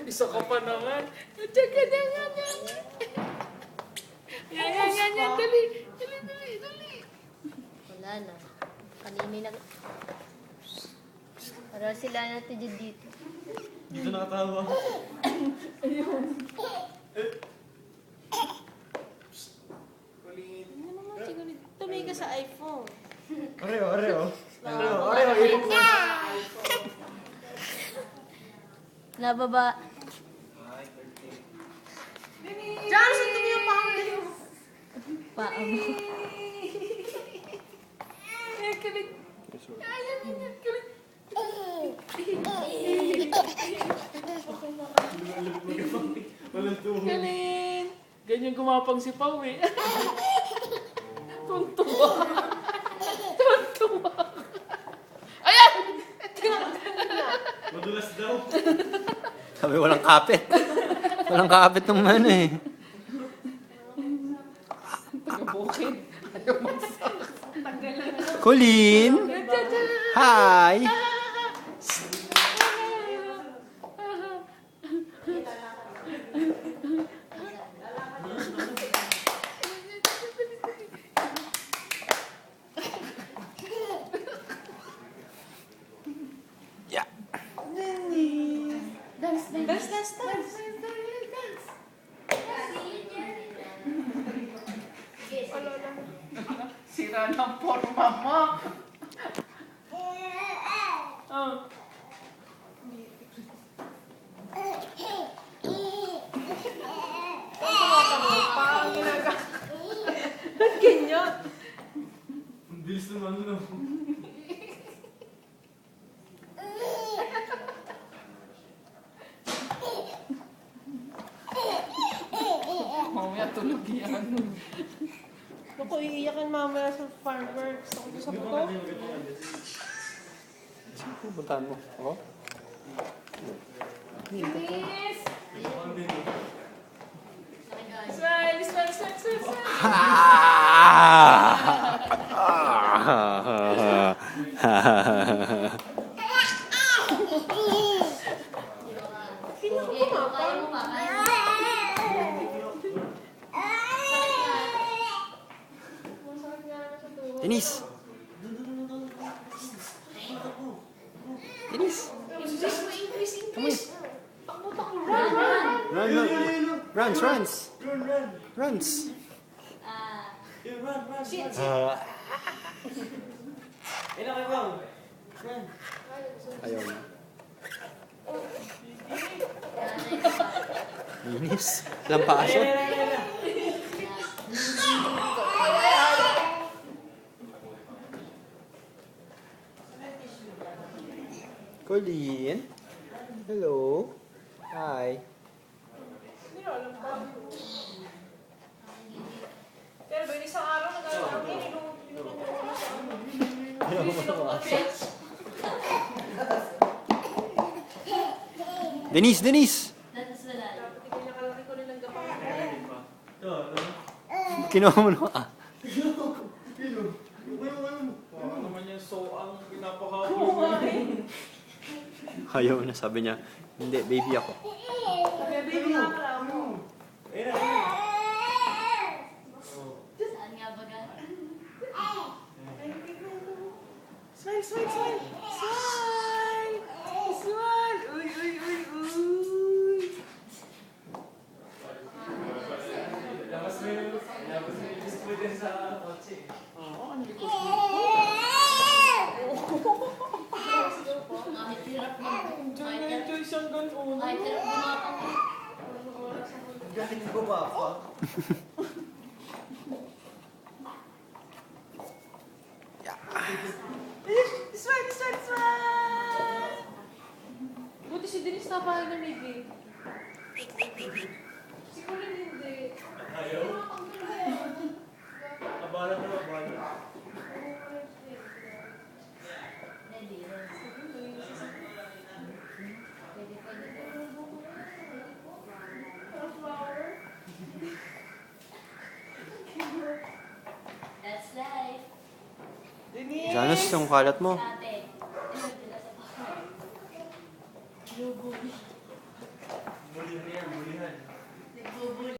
Isa ka pa naman. Tsaka na nga nga. Yan. Dali. Wala na. Kanini na. Para sila natin dito. Dito nakatawa. Ayun. Tumingin ka sa iPhone. Oreo. Nababa. Diyan, saan tumingin yung paa mo? Paa mo. Kulit. Kulit. Walang tuhod. Galing. Ganyan gumapang si Pao eh. Tuntua. Ayan! Madulas daw. Sabi walang kapit. Walang kapit ng ano eh. Taga-bukid. Ayaw magsak. Colleen! Hi! Yeah. Dance. Sira ng forma mo. Ganyan. Ang bilis naman no. Mamaya tulog yan. Naku, iiyakan mamaya sa fireworks. Ako sa buto. Puntahan mo. Ako? Smile. Kaya mo pa. Denise! Denise! Come here. Runs. Ayaw na. Denise! Lampaso? Colleen? Hello? Hi. Pero ba, isang araw nag-aaral yun, Denise! Pinakalaki ko nilang gapang. Kinuha mo na. Ano naman yan, so ang pinapakawa. Ayaw na, sabi niya. Hindi, baby ako. Baby nga pala ako. Saan nga ba ga? Smile! Uy! Labas mo yung display din sa kotse. Oo, ang likod mo. Kahit hirap mo. Enjoy siyang ganun. Kahit hirap gumapang. Galing ko ba pa? Smile! Buti si Denise napahal na baby. Si Colin hindi. Ayaw? Abala na abala. That's life. Denise! Janus, yung kalat mo. Ate. Mulihan yan, mulihan.